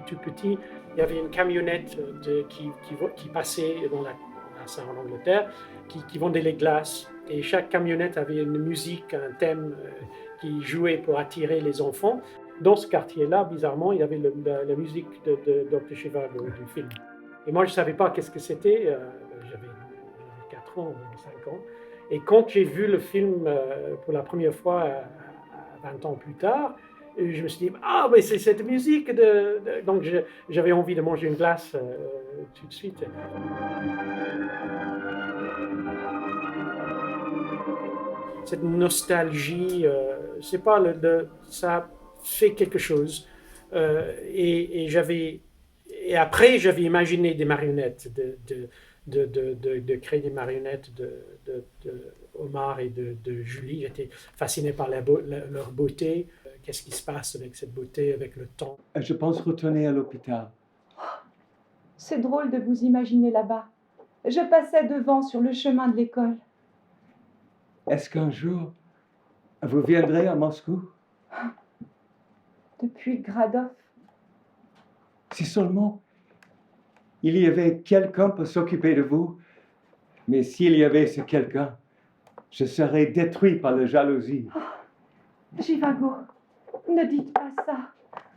tout petit, il y avait une camionnette qui passait ça en Angleterre, qui vendait les glaces. Et chaque camionnette avait une musique, un thème qui jouait pour attirer les enfants. Dans ce quartier-là, bizarrement, il y avait la musique de Dr. Zhivago du film. Et moi, je ne savais pas qu'est-ce que c'était. J'avais 4 ans, 5 ans. Et quand j'ai vu le film pour la première fois, 20 ans plus tard, je me suis dit, ah, mais c'est cette musique. Donc, j'avais envie de manger une glace tout de suite. Cette nostalgie, c'est pas ça fait quelque chose. Et après, j'avais imaginé des marionnettes, de créer des marionnettes de Omar et de Julie. J'étais fasciné par leur beauté. Qu'est-ce qui se passe avec cette beauté, avec le temps? Je pense retourner à l'hôpital. C'est drôle de vous imaginer là-bas. Je passais devant sur le chemin de l'école. Est-ce qu'un jour, vous viendrez à Moscou? Depuis Gradov. Si seulement il y avait quelqu'un pour s'occuper de vous. Mais s'il y avait ce quelqu'un, je serais détruit par la jalousie. Oh, Zhivago, ne dites pas ça.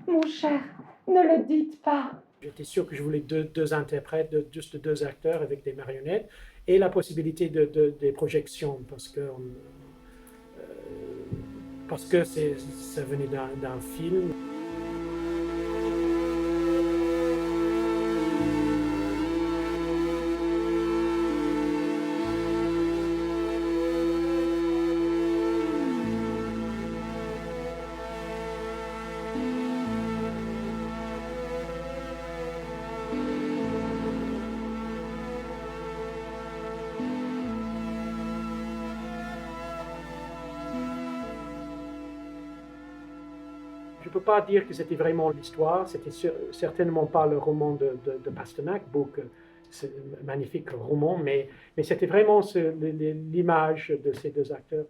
Mon cher, ne le dites pas. J'étais sûr que je voulais deux interprètes, juste deux acteurs avec des marionnettes, et la possibilité des projections, parce que ça venait d'un film. Je ne peux pas dire que c'était vraiment l'histoire, c'était certainement pas le roman de Pasternak, c'est un magnifique roman, mais c'était vraiment l'image de ces deux acteurs.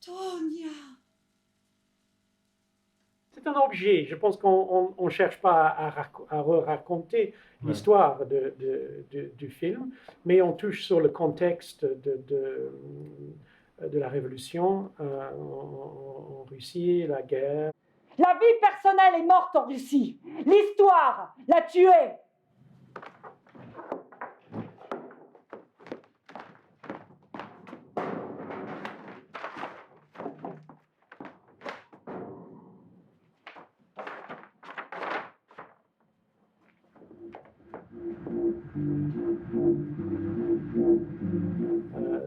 Tonia. C'est un objet. Je pense qu'on ne cherche pas à raconter l'histoire du film, mais on touche sur le contexte de la révolution en Russie, la guerre. La vie personnelle est morte en Russie. L'histoire l'a tuée.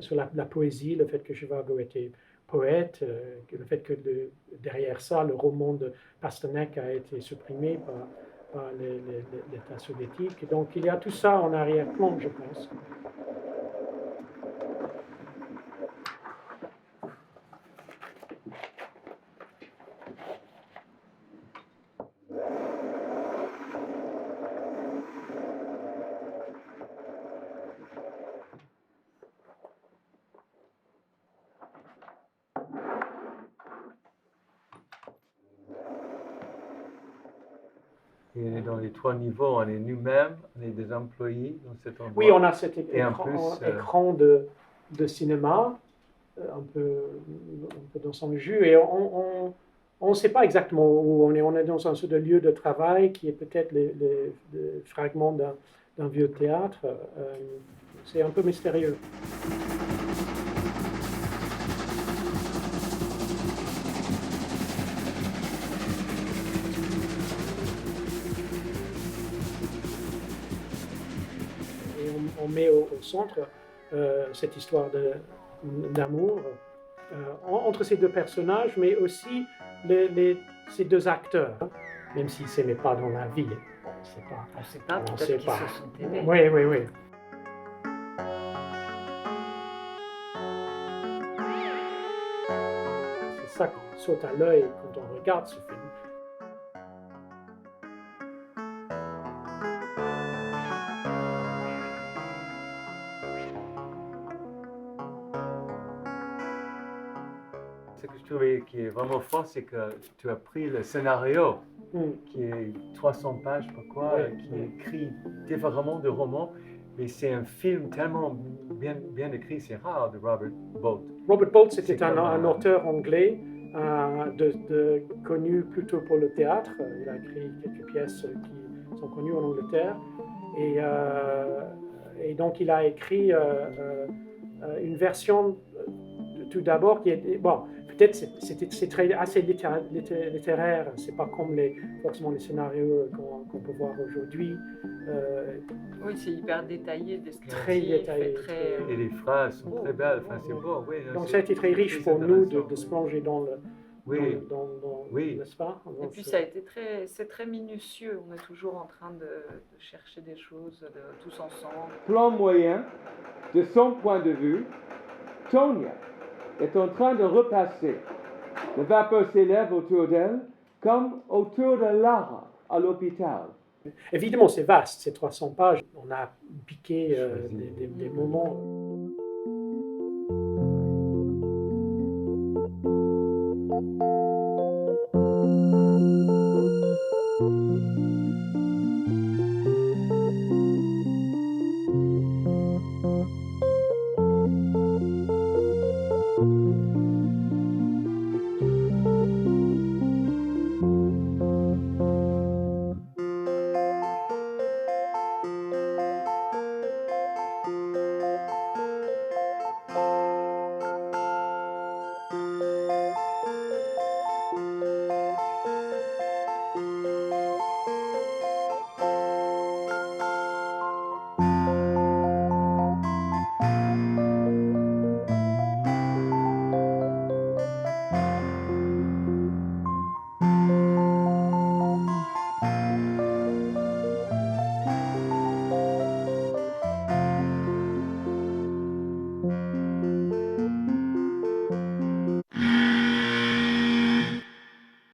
Sur la poésie, le fait que Zhivago était poète, le fait que derrière ça, le roman de Pasternak a été supprimé par l'État soviétique. Donc il y a tout ça en arrière-plan, je pense. Et on est dans les 3 niveaux, on est nous-mêmes, on est des employés dans cet endroit. Oui, on a cet écran de cinéma, un peu dans son jus, et on ne sait pas exactement où on est. On est dans un sorte de lieu de travail qui est peut-être les fragments d'un vieux théâtre. C'est un peu mystérieux. On met au centre cette histoire d'amour entre ces deux personnages, mais aussi ces deux acteurs, même s'ils ne s'aimaient pas dans la vie. ne sait pas. On ne sait pas, On peut-être sait qu'ils pas. se sont aimés. Oui, oui, oui. C'est ça qui saute à l'œil quand on regarde ce film. Ce que je trouvais qui est vraiment fort, c'est que tu as pris le scénario, Hmm. qui est 300 pages, pourquoi, Ouais, qui ouais. est écrit différemment de romans, mais c'est un film tellement bien écrit, c'est rare de Robert Bolt. Robert Bolt, c'était C'est un, comme un auteur anglais connu plutôt pour le théâtre. Il a écrit quelques pièces qui sont connues en Angleterre. Et donc, il a écrit une version tout d'abord qui était... Bon, peut-être c'est assez littéraire. C'est pas comme forcément les scénarios qu'on peut voir aujourd'hui. Oui, c'est hyper détaillé, descriptif. Très détaillé. Et très... Et les phrases sont très belles, enfin, c'est beau. Oui, Donc c'est ça a été très riche pour nous de intéressant. se plonger dans le... Oui, Oui. N'est-ce pas? Et puis ça a été c'est très minutieux. On est toujours en train de chercher des choses tous ensemble. Plan moyen, de son point de vue, Tonya est en train de repasser. La vapeur s'élève autour d'elle comme autour de Lara à l'hôpital. Évidemment, c'est vaste, ces 300 pages. On a piqué Choisi. des moments.